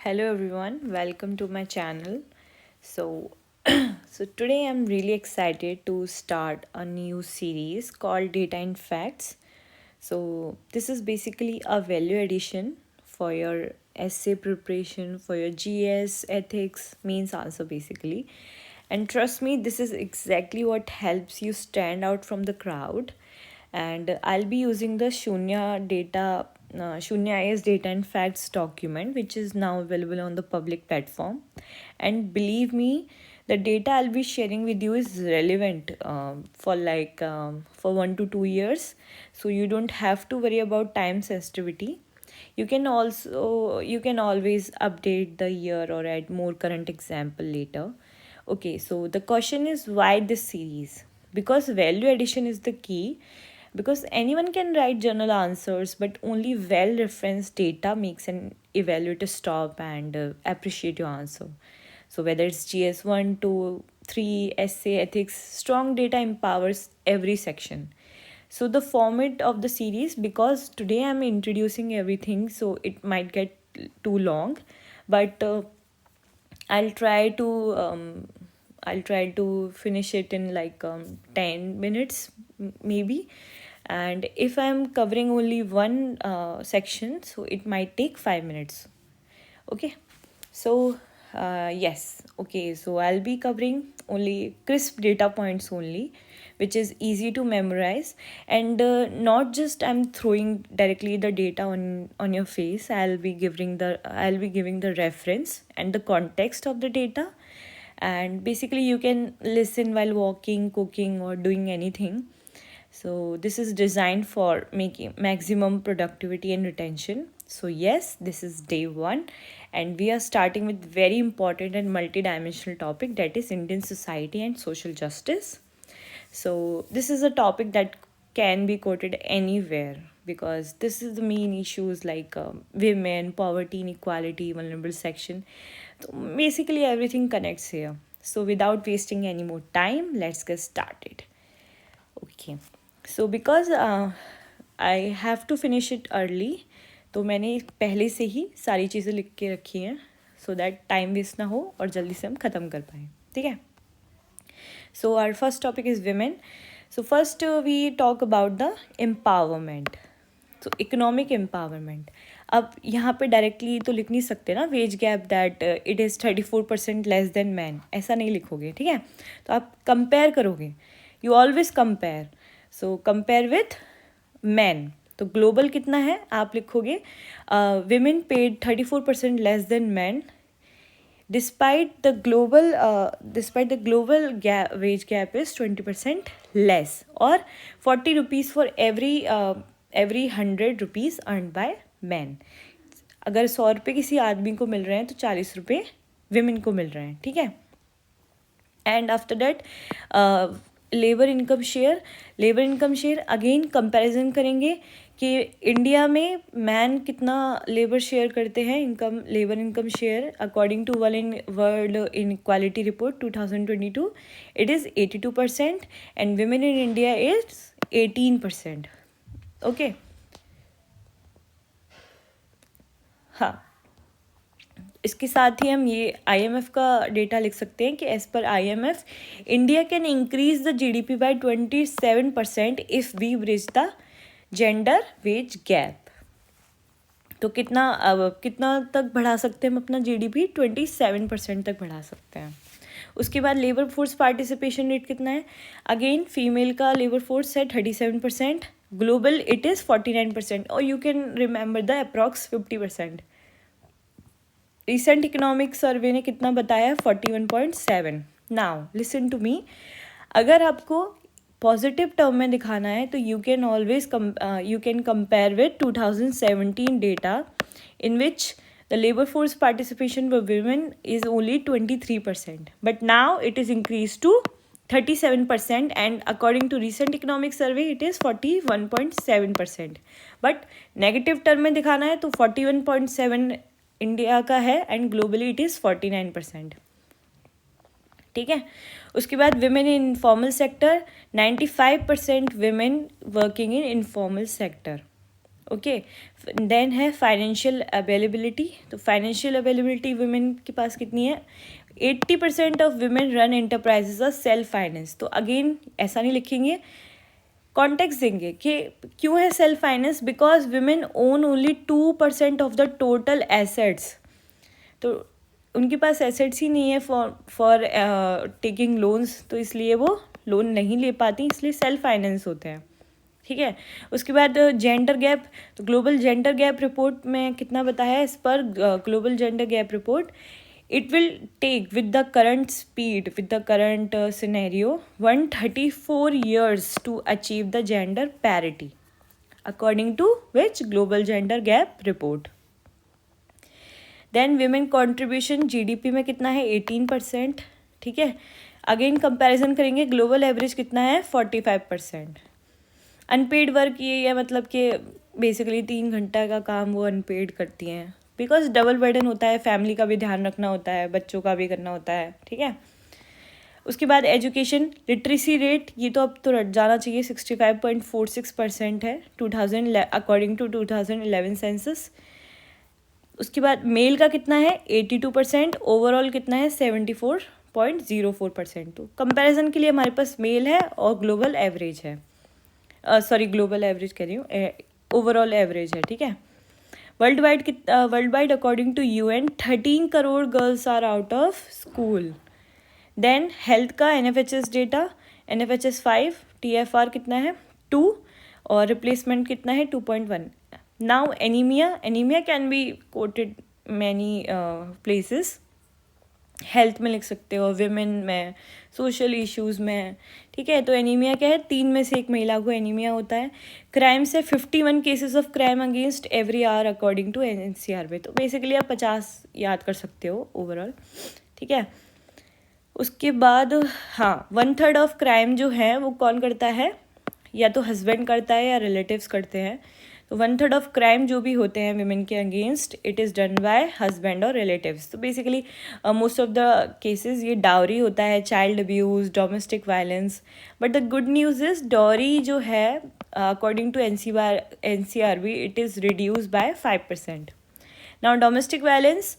Hello everyone, welcome to my channel. So, so today I'm really excited to start a new series called Data and Facts. So, this is basically a value addition for your essay preparation, for your GS, ethics, means answer basically. And trust me, this is exactly what helps you stand out from the crowd. And I'll be using the Shunya IS data and facts document, which is now available on the public platform. And believe me, the data I'll be sharing with you is relevant for 1 to 2 years, so you don't have to worry about time sensitivity. You can always update the year or add more current example later. Okay, so the question is, why this series? Because value addition is the key. Because anyone can write journal answers, but only well referenced data makes an evaluator stop and appreciate your answer. So, whether it's GS1, 2, 3, essay, ethics, strong data empowers every section. So, the format of the series, because today I'm introducing everything, so it might get too long, but I'll try to finish it in like 10 minutes maybe. And if I'm covering only one section, so it might take 5 minutes. Okay, so yes, okay, so I'll be covering only crisp data points only, which is easy to memorize. And not just I'm throwing directly the data on your face. I'll be giving the reference and the context of the data. And basically you can listen while walking, cooking, or doing anything. So this is designed for making maximum productivity and retention. So yes, this is day 1, and we are starting with very important and multidimensional topic, that is Indian society and social justice. So this is a topic that can be quoted anywhere, because this is the main issues like women, poverty, inequality, vulnerable section. So basically everything connects here. So without wasting any more time, let's get started. Okay so because I have to finish it early, तो मैंने पहले से ही सारी चीज़ें लिख के रखी हैं, सो दैट टाइम वेस्ट ना हो और जल्दी से हम ख़त्म कर पाएँ. ठीक है. So our first topic is women. So first we talk about the empowerment. तो इकोनॉमिक एम्पावरमेंट. अब यहाँ पे डायरेक्टली तो लिख नहीं सकते ना, wage gap that it is 34% less than man, ऐसा नहीं लिखोगे. ठीक है. तो आप कंपेयर करोगे, you always compare. So compare with man. तो ग्लोबल कितना है आप लिखोगे, women paid 34% less than man despite the global wage gap is 20% less, or 40 rupees for every 100 rupees earned by men. अगर 100 रुपये किसी आदमी को मिल रहे हैं तो 40 रुपये विमेन को मिल रहे हैं. ठीक है. And after that labour income share again comparison करेंगे कि इंडिया में मैन कितना लेबर शेयर करते हैं. Labour income share according to World Inequality Report 2022 it is 82% and women in India is 18%. Okay. हाँ, इसके साथ ही हम ये IMF का डेटा लिख सकते हैं कि as per IMF India can increase the GDP by 27% if we bridge the gender wage gap. तो कितना तक बढ़ा सकते हैं हम अपना GDP? 27% तक बढ़ा सकते हैं. उसके बाद लेबर फोर्स पार्टिसिपेशन रेट कितना है? अगेन फीमेल का लेबर फोर्स है 37%, ग्लोबल इट इज़ 49%, और you can remember the approx 50%. Recent economic survey ने कितना बताया है? 41.7. Now listen to me. अगर आपको पॉजिटिव टर्म में दिखाना है तो you can compare with 2017 data in which the labor force participation for women is only 23%, but now it is increased to 37%, and according to recent economic survey it is 41.7%. but negative term में दिखाना है तो 41.7 India का है and globally it is 49%. ठीक है. उसके बाद women in informal sector, 95% women working in informal sector. Okay. Then है फाइनेंशियल अवेलेबिलिटी। तो फाइनेंशियल अवेलेबिलिटी वुमेन के पास कितनी है? 80% of women run enterprises are self finance. तो अगेन ऐसा नहीं लिखेंगे, कॉन्टेक्स्ट देंगे कि क्यों है self finance, because women own only 2% of the total assets. तो उनके पास एसेट्स ही नहीं है फॉर टेकिंग लोन्स, तो इसलिए वो लोन नहीं ले पाती, इसलिए सेल्फ फाइनेंस होते हैं। ठीक है। उसके बाद जेंडर गैप। तो ग्लोबल जेंडर गैप रिपोर्ट में कितना बताया है? इस पर global gender gap report, it will take with the current speed, with the current scenario, 134 years to achieve the gender parity, according to which global gender gap report. Then women contribution GDP में कितना है? 18%। ठीक है। Again comparison करेंगे, global average कितना है? 45%। Unpaid work ये है, मतलब कि बेसिकली 3 घंटा का काम वो अनपेड करती हैं, बिकॉज डबल बर्डन होता है, फैमिली का भी ध्यान रखना होता है, बच्चों का भी करना होता है। ठीक है। उसके बाद एजुकेशन लिटरेसी रेट, ये तो अब तो रट जाना चाहिए, 65.46% है 2000 अकॉर्डिंग टू 2011 सेंसस। उसके बाद मेल का कितना है? 82%। ओवरऑल कितना है? 74.04%। तो कंपैरिजन के लिए हमारे पास मेल है और ग्लोबल एवरेज है, सॉरी ग्लोबल एवरेज कह रही हूँ, ओवरऑल एवरेज है। ठीक है। World wide according to UN 13 crore girls are out of school. Then health का NFHS डेटा, NFHS 5, TFR कितना है? 2, और रिप्लेसमेंट कितना है? 2.1। Now anaemia can be coated many places, health में लिख सकते हो, विमेन में, सोशल इश्यूज़ में। ठीक है। तो एनीमिया क्या है? 3 में से 1 महिला को एनीमिया होता है। क्राइम से 51 cases of crime against every hour according to NCR में। तो बेसिकली आप 50 याद कर सकते हो ओवरऑल। ठीक है। उसके बाद हाँ, 1/3 ऑफ क्राइम जो है वो कौन करता है? या तो हस्बैंड करता है या रिलेटिव्स करते हैं। तो 1/3 ऑफ क्राइम जो भी होते हैं विमेन के against, it is done by husband और रिलेटिव्स। तो basically most of the cases ये डाउरी होता है, child abuse, domestic violence. But the good news is dowry जो है according to NCRB it is reduce by 5%। Now domestic violence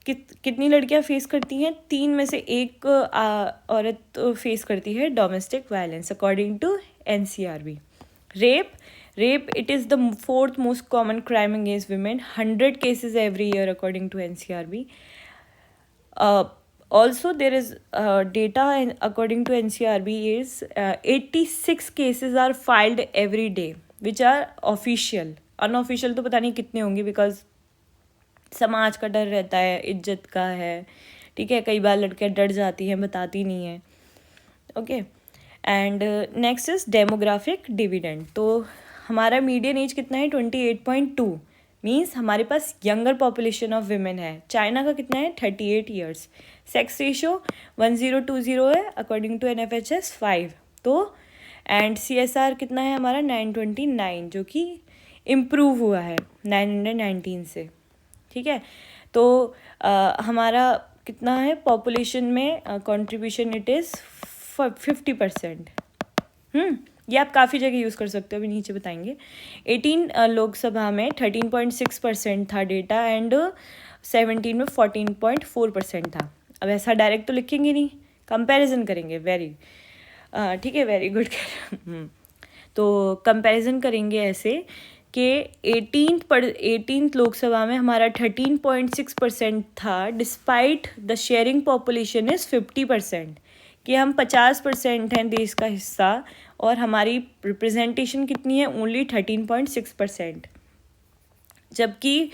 कितनी लड़कियां face करती हैं? 3 में से 1 औरत फेस करती है domestic violence according to NCRB। Rape it is the 4th most common crime against women, 100 cases every year according to NCRB. Also there is data according to NCRB is 86 cases are filed every day which are official. Unofficial तो पता नहीं कितने होंगे, because समाज का डर रहता है, इज्जत का है। ठीक है। कई बार लड़कियां डर जाती हैं, बताती नहीं हैं। Okay. And next is demographic dividend. तो हमारा मीडियन एज कितना है? 28.2, मीन्स हमारे पास यंगर पॉपुलेशन ऑफ विमेन है। चाइना का कितना है? 38 ईयर्स। सेक्स रेशियो 1020 है अकॉर्डिंग टू NFHS 5। तो एंड CSR कितना है हमारा? 929, जो कि इम्प्रूव हुआ है 919 से। ठीक है। तो हमारा कितना है पॉपुलेशन में कंट्रीब्यूशन? It is 50%। ये आप काफ़ी जगह यूज़ कर सकते हो, अभी नीचे बताएंगे। 18 लोकसभा में 13.6% था डेटा, एंड 17 में 14.4% था। अब ऐसा डायरेक्ट तो लिखेंगे नहीं, कंपैरिजन करेंगे। ठीक है, वेरी गुड। तो कंपैरिजन करेंगे ऐसे कि 18th लोकसभा में हमारा 13.6% था, despite the sharing population is 50%, कि हम 50% हैं देश का हिस्सा, और हमारी रिप्रेजेंटेशन कितनी है? ओनली 13.6%। जबकि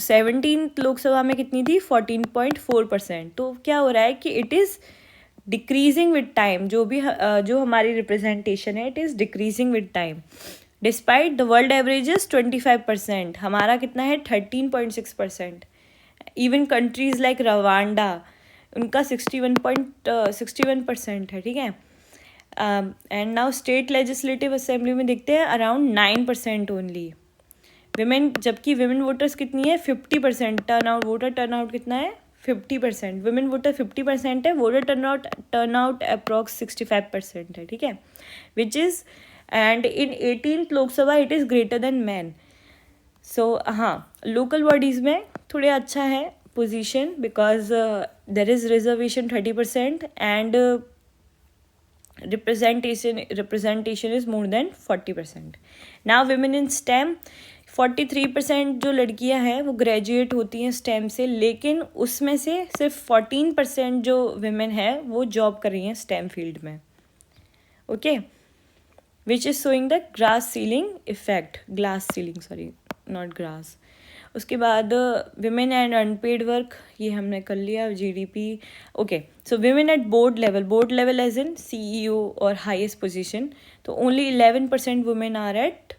17th लोकसभा में कितनी थी? 14.4%। तो क्या हो रहा है कि it is decreasing with time, जो हमारी रिप्रेजेंटेशन है, it is decreasing with time. Despite the world average is 25%, हमारा कितना है? 13.6%। इवन कंट्रीज़ लाइक रवांडा, उनका 61% है। ठीक है। And now state legislative assembly में देखते हैं अराउंड 9% ओनली विमेन, जबकि विमेन वोटर्स कितनी है? 50%। वोटर टर्नआउट कितना है? 50%। विमेन वोटर 50% है, वोटर टर्नआउट अप्रॉक्स 65% है। ठीक है। Which is and in 18th Lok Sabha it is greater than man. So हाँ, लोकल बॉडीज़ में थोड़े अच्छा है position, because there is reservation 30% and representation is more than 40%. Now women in STEM, 43% जो लड़कियां हैं वो ग्रेजुएट होती हैं STEM से, लेकिन उसमें से सिर्फ 14% जो women है वो जॉब कर रही हैं STEM फील्ड में. Okay, which is showing the glass ceiling, sorry not grass. उसके बाद विमेन एंड अनपेड वर्क, ये हमने कर लिया. GDP. Okay, so women at board level as in CEO और हाईएस्ट पोजीशन, तो only 11% women are at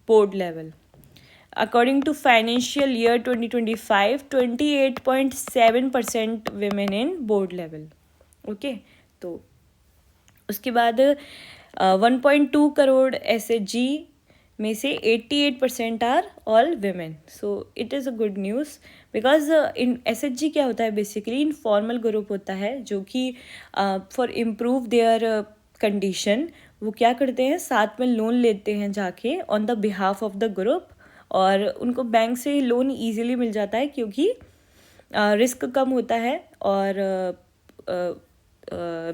board level. According to financial year 2025, 28.7% women in board level. Okay, तो उसके बाद 1.2 crore SHG में से 88% are all women. So it is a good news, because in SHG क्या होता है, बेसिकली इनफॉर्मल ग्रुप होता है जो कि फॉर इम्प्रूव देयर कंडीशन वो क्या करते हैं, साथ में लोन लेते हैं जाके on the behalf of the group, और उनको बैंक से लोन ईजिली मिल जाता है क्योंकि रिस्क कम होता है और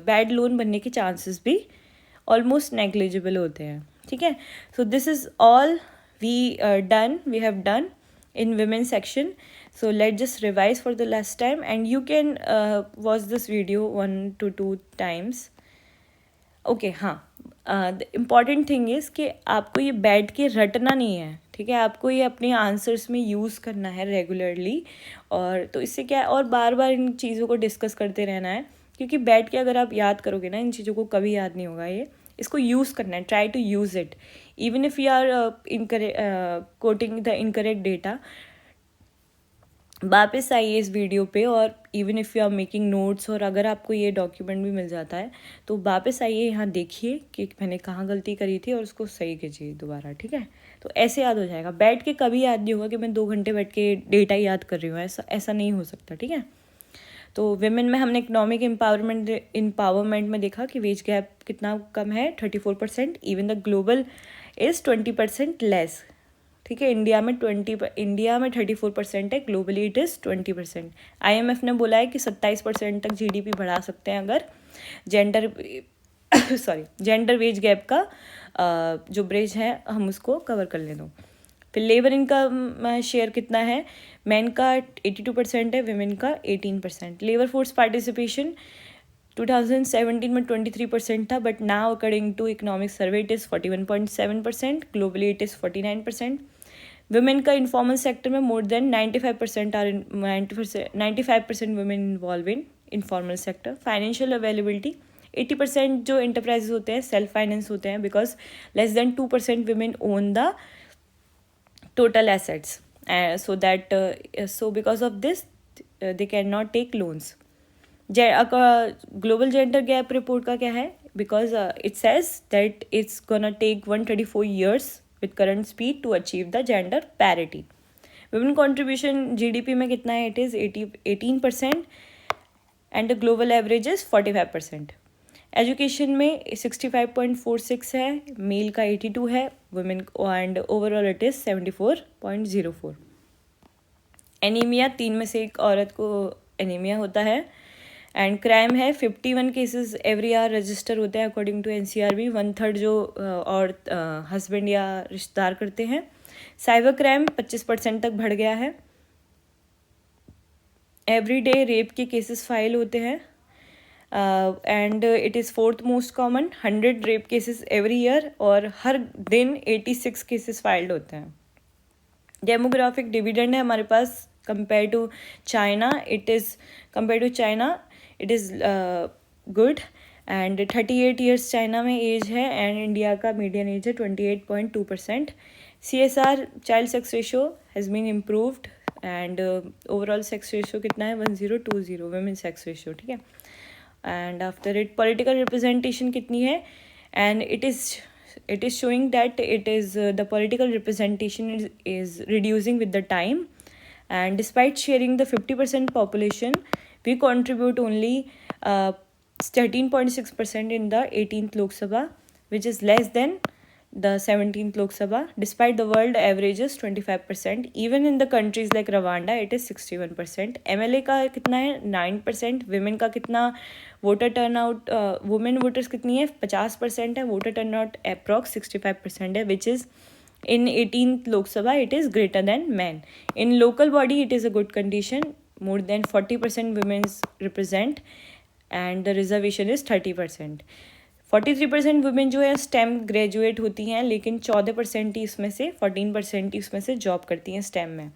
बैड लोन बनने के चांसेस भी ऑलमोस्ट नेग्लिजिबल होते हैं. ठीक है, so this is all we have done in women section. So let's just revise for the last time, and you can watch this video 1 to 2 times. Okay, हाँ, the important thing is कि आपको ये बैठ के रटना नहीं है. ठीक है, आपको ये अपने आंसर्स में यूज़ करना है रेगुलरली, और तो इससे क्या है, और बार बार इन चीज़ों को डिस्कस करते रहना है, क्योंकि बैठ के अगर आप याद करोगे ना इन चीज़ों को कभी याद नहीं होगा. ये इसको यूज़ करना है, try to use it even if you are quoting the incorrect data. वापस आइए इस वीडियो पे, और even if you are making notes, और अगर आपको ये डॉक्यूमेंट भी मिल जाता है तो वापस आइए, यहाँ देखिए कि मैंने कहाँ गलती करी थी और उसको सही कीजिए दोबारा. ठीक है, तो ऐसे याद हो जाएगा. बैठ के कभी याद नहीं होगा कि मैं 2 घंटे बैठ के डेटा याद कर रही हूँ, ऐसा नहीं हो सकता. ठीक है, तो विमेन में हमने इकोनॉमिक एम्पावरमेंट में देखा कि वेज गैप कितना कम है, 34%. Even the global is 20% less. ठीक है, इंडिया में 34% है, ग्लोबली इट इज़ 20%. IMF ने बोला है कि 27% तक GDP बढ़ा सकते हैं अगर जेंडर वेज गैप का जो ब्रिज है हम उसको कवर कर ले दो. फिर लेबर इनकम शेयर कितना है, मैन का 82% है, विमेन का 18%. लेबर फोर्स पार्टिसिपेशन 2017 में 23% था, but now according to economic survey it is 41.7%, globally it is 49%. Women का इनफॉर्मल सेक्टर में more than 95% women involve in informal sector. Financial availability 80% जो इंटरप्राइजेज होते हैं सेल्फ फाइनेंस होते हैं, because less than 2% women own the total assets, so because of this they cannot take loans. Global gender gap report का क्या है, because it says that it's gonna take 134 years with current speed to achieve the gender parity. Women contribution GDP में कितना है, it is 18% and the global average is 45%. Education में 65.46 है, mail का 82 है, women and overall it is 74.04. Anaemia 3 में से 1 औरत को एनीमिया होता है. एंड क्राइम है 51 केसेस एवरी आवर रजिस्टर होते हैं अकॉर्डिंग टू NCRB, 1/3 जो और हस्बैंड या रिश्तेदार करते हैं. साइबर क्राइम 25% तक बढ़ गया है. एवरी डे रेप के केसेस फाइल होते हैं, and it is 4th most common, 100 rape cases every year, और हर दिन 86 केसेस फाइल्ड होते हैं. डेमोग्राफिक डिविडेंड है हमारे पास compare to China, it is good. And 38 years China में एज है, एंड इंडिया का मीडियन एज है 28.2%. CSR child sex ratio has been improved, and overall sex ratio कितना है, 1020 वुमेन सेक्स रेशो. ठीक है, and after it political representation कितनी है, and it is showing that it is the political representation is reducing with the time, and despite sharing the 50% population we contribute only 13.6% in the 18th Lok Sabha, which is less than the 17th Lok Sabha. Despite the world averages 25%, even in the countries like Rwanda, it is 61%. MLA का कितना है 9%. Women का कितना voter turnout, women voters कितनी है 50% है. Voter turnout approx 65% है, which is in 18th Lok Sabha it is greater than men. In local body it is a good condition. More than 40% women represent and the reservation is 30%. 43% women जो है stem graduate होती हैं, लेकिन 14% ही इसमें से 14% ही इसमें से जॉब करती हैं स्टेम में.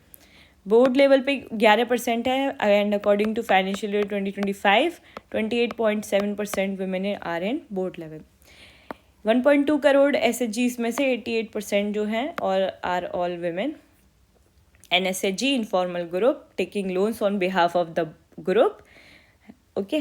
बोर्ड लेवल पे 11% है and according to financial year 2025 28.7% women are in board level. 1.2 crore SHG इसमें से 88% जो हैं और are all women. NSHG informal group taking loans on behalf of the group. Okay.